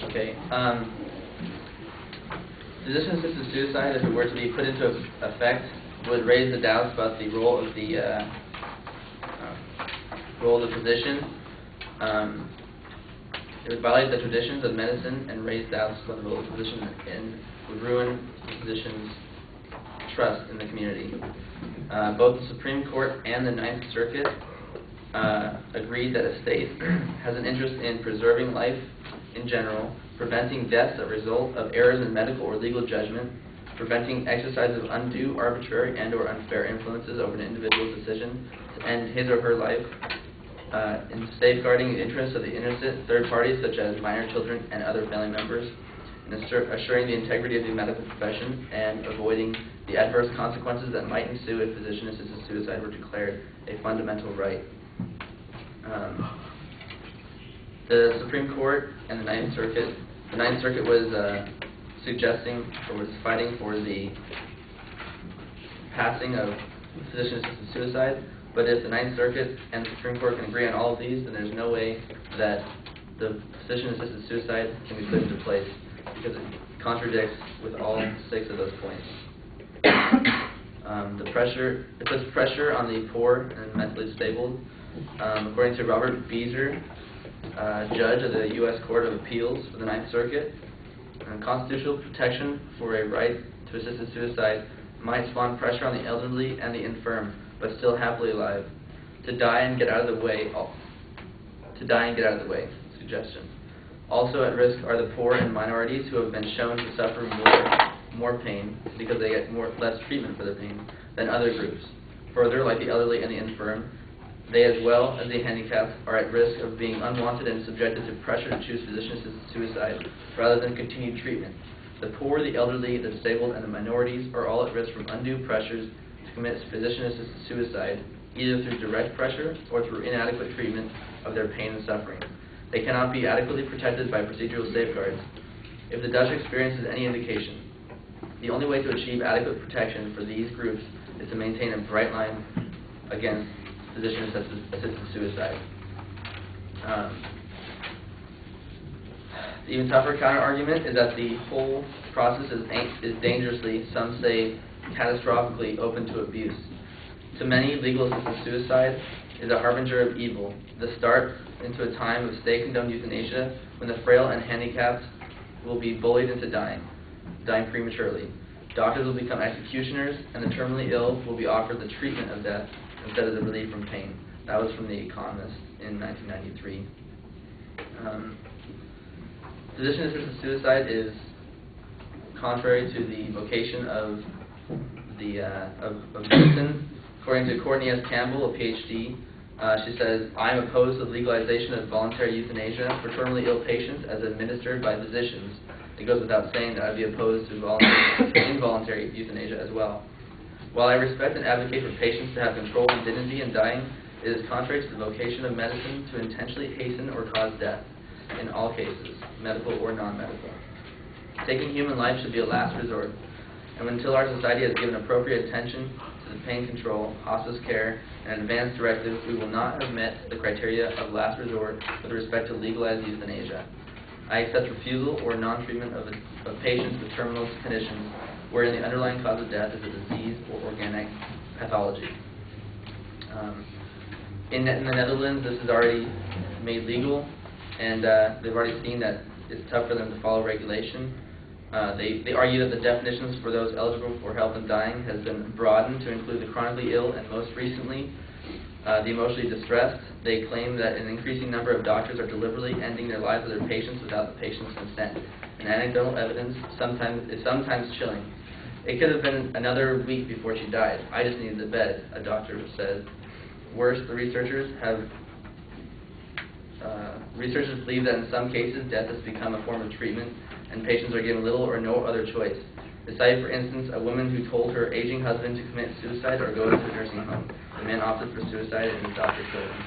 Okay. Physician-assisted suicide, if it were to be put into effect, would raise the doubts about the role of the physician. It would violate the traditions of medicine and raise doubts about the role of the physician, and would ruin the physician's trust in the community. Both the Supreme Court and the Ninth Circuit agreed that a state has an interest in preserving life in general, preventing deaths as a result of errors in medical or legal judgment, preventing exercise of undue, arbitrary, and/or unfair influences over an individual's decision to end his or her life, in safeguarding the interests of the innocent third parties such as minor children and other family members, and assuring the integrity of the medical profession, and avoiding the adverse consequences that might ensue if physician-assisted suicide were declared a fundamental right. The Supreme Court and the Ninth Circuit was suggesting, or was fighting for the passing of physician-assisted suicide. But if the Ninth Circuit and the Supreme Court can agree on all of these, then there's no way that the physician-assisted suicide can be put into place, because it contradicts with all 6 of those points. It puts pressure on the poor and mentally disabled. According to Robert Beezer, judge of the U.S. Court of Appeals for the Ninth Circuit, constitutional protection for a right to assisted suicide might spawn pressure on the elderly and the infirm, but still happily alive, to die and get out of the way. Suggestion. Also at risk are the poor and minorities who have been shown to suffer more pain because they get less treatment for their pain than other groups. Further, like the elderly and the infirm, they as well as the handicapped are at risk of being unwanted and subjected to pressure to choose physician-assisted suicide rather than continued treatment. The poor, the elderly, the disabled, and the minorities are all at risk from undue pressures to commit physician-assisted suicide, either through direct pressure or through inadequate treatment of their pain and suffering. They cannot be adequately protected by procedural safeguards. If the Dutch experience is any indication, the only way to achieve adequate protection for these groups is to maintain a bright line against physician-assisted suicide. The even tougher counter-argument is that the whole process is dangerously, some say catastrophically, open to abuse. To many, legal-assisted suicide is a harbinger of evil, the start into a time of state-condoned euthanasia when the frail and handicapped will be bullied into dying prematurely. Doctors will become executioners, and the terminally ill will be offered the treatment of death instead of the relief from pain. That was from The Economist in 1993. Physician-assisted suicide is contrary to the vocation of medicine. According to Courtney S. Campbell, a PhD, she says, "I am opposed to the legalization of voluntary euthanasia for terminally ill patients as administered by physicians." It goes without saying that I'd be opposed to involuntary euthanasia as well. While I respect and advocate for patients to have control and dignity in dying, it is contrary to the vocation of medicine to intentionally hasten or cause death in all cases, medical or non-medical. Taking human life should be a last resort, and until our society has given appropriate attention to the pain control, hospice care, and advanced directives, we will not have met the criteria of last resort with respect to legalized euthanasia. I accept refusal or non-treatment of patients with terminal conditions wherein the underlying cause of death is a disease or organic pathology. In the Netherlands, this is already made legal, and they've already seen that it's tough for them to follow regulation. They argue that the definitions for those eligible for help in dying has been broadened to include the chronically ill and most recently the emotionally distressed. They claim that an increasing number of doctors are deliberately ending their lives of their patients without the patient's consent. And anecdotal evidence is sometimes chilling. It could have been another week before she died. I just needed the bed, a doctor said. Worse, the researchers believe that in some cases death has become a form of treatment and patients are given little or no other choice. They cite, for instance, a woman who told her aging husband to commit suicide or go to a nursing home. The man opted for suicide and his doctor killed him.